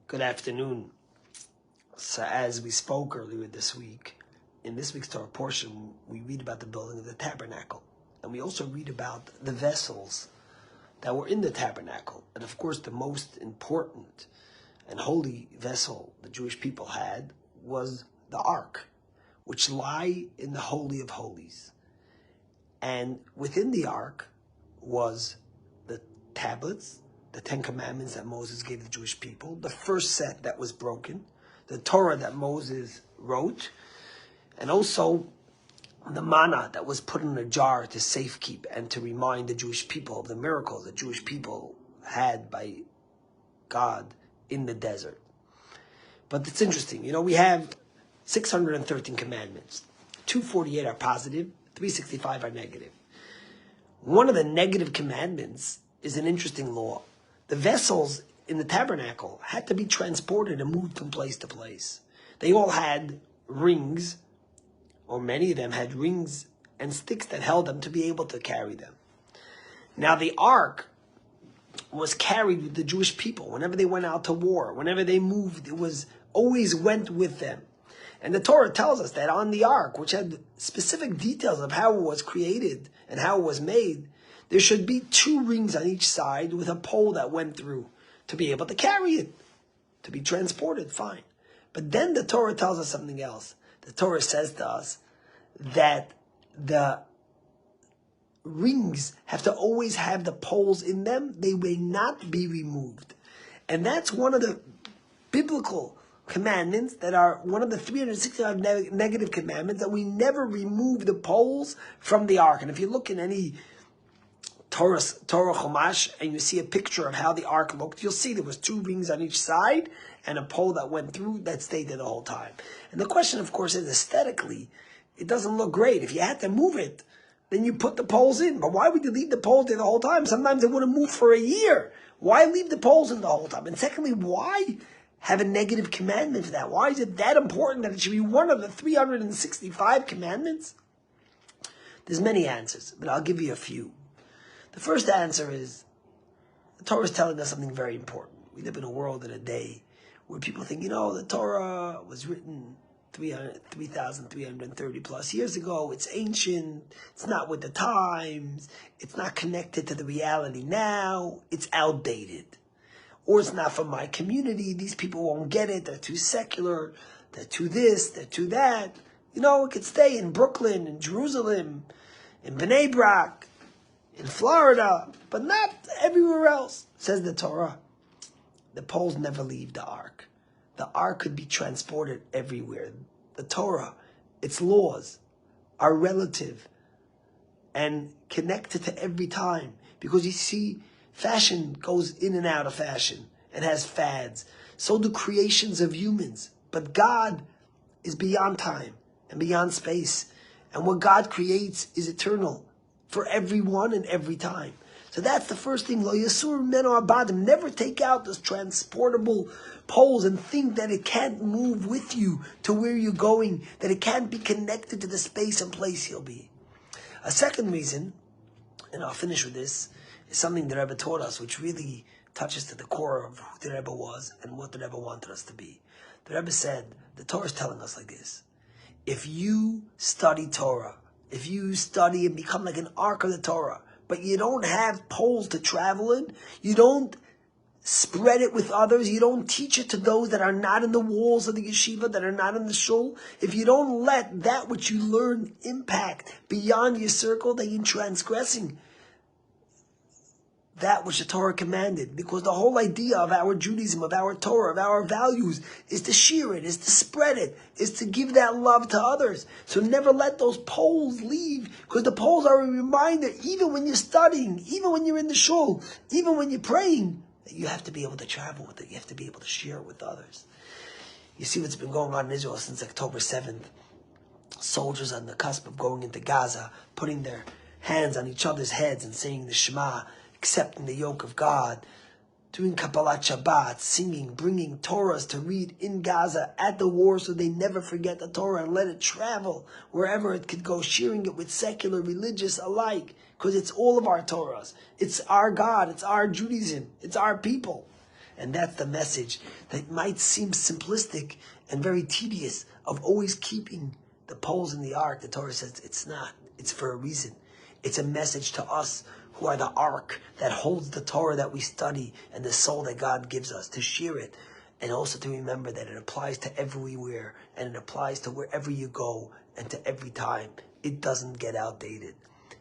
Good afternoon. So as we spoke earlier this week, in this week's Torah portion, we read about the building of the tabernacle. And we also read about the vessels that were in the tabernacle. And of course, the most important and holy vessel the Jewish people had was the Ark, which lie in the Holy of Holies. And within the Ark was the tablets, the Ten Commandments that Moses gave the Jewish people, the first set that was broken, the Torah that Moses wrote, and also the manna that was put in a jar to safekeep and to remind the Jewish people of the miracles the Jewish people had by God in the desert. But it's interesting, we have 613 commandments. 248 are positive, 365 are negative. One of the negative commandments is an interesting law. The vessels in the tabernacle had to be transported and moved from place to place. They all had rings, or many of them had rings and sticks that held them to be able to carry them. Now the Ark was carried with the Jewish people. Whenever they went out to war, whenever they moved, it was always went with them. And the Torah tells us that on the Ark, which had specific details of how it was created and how it was made, there should be 2 rings on each side with a pole that went through to be able to carry it, to be transported, fine. But then the Torah tells us something else. The Torah says to us that the rings have to always have the poles in them. They may not be removed. And that's one of the biblical commandments that are one of the 365 negative commandments, that we never remove the poles from the Ark. And if you look in any Torah Chumash and you see a picture of how the Ark looked, you'll see there was 2 rings on each side and a pole that went through that stayed there the whole time. And the question, of course, is aesthetically, it doesn't look great. If you had to move it, then you put the poles in. But why would you leave the poles there the whole time? Sometimes they wouldn't move for a year. Why leave the poles in the whole time? And secondly, why have a negative commandment for that? Why is it that important that it should be one of the 365 commandments? There's many answers, but I'll give you a few. The first answer is, the Torah is telling us something very important. We live in a world in a day where people think, the Torah was written 3,330 plus years ago. It's ancient. It's not with the times. It's not connected to the reality now. It's outdated. Or it's not from my community. These people won't get it. They're too secular. They're too this. They're too that. It could stay in Brooklyn, in Jerusalem, in Bnei Brak, in Florida, but not everywhere else, says the Torah. The poles never leave the Ark. The Ark could be transported everywhere. The Torah, its laws, are relative and connected to every time. Because you see, fashion goes in and out of fashion and has fads. So do creations of humans. But God is beyond time and beyond space. And what God creates is eternal for everyone and every time. So that's the first thing. Lo yasur meno abadim. Never take out those transportable poles and think that it can't move with you to where you're going, that it can't be connected to the space and place you'll be. A second reason, and I'll finish with this, is something the Rebbe taught us, which really touches to the core of who the Rebbe was and what the Rebbe wanted us to be. The Rebbe said, the Torah is telling us like this: if you study Torah, if you study and become like an Ark of the Torah, but you don't have poles to travel in, you don't spread it with others, you don't teach it to those that are not in the walls of the yeshiva, that are not in the shul, if you don't let that which you learn impact beyond your circle, then you're transgressing that which the Torah commanded. Because the whole idea of our Judaism, of our Torah, of our values, is to share it, is to spread it, is to give that love to others. So never let those poles leave, because the poles are a reminder, even when you're studying, even when you're in the shul, even when you're praying, that you have to be able to travel with it. You have to be able to share it with others. You see what's been going on in Israel since October 7th. Soldiers on the cusp of going into Gaza, putting their hands on each other's heads and saying the Shema, accepting the yoke of God, doing Kabbalat Shabbat, singing, bringing Torahs to read in Gaza at the war so they never forget the Torah and let it travel wherever it could go, sharing it with secular, religious alike. because it's all of our Torahs. It's our God. It's our Judaism. It's our people. And that's the message that might seem simplistic and very tedious, of always keeping the poles in the ark. The Torah says it's not. It's for a reason. It's a message to us who are the ark that holds the Torah that we study and the soul that God gives us, to share it. And also to remember that it applies to everywhere, and it applies to wherever you go and to every time. It doesn't get outdated.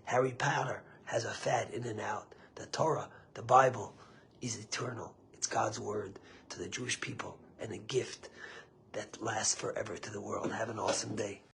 Harry Potter has a fad in and out. The Torah, the Bible, is eternal. It's God's word to the Jewish people, and a gift that lasts forever to the world. Have an awesome day.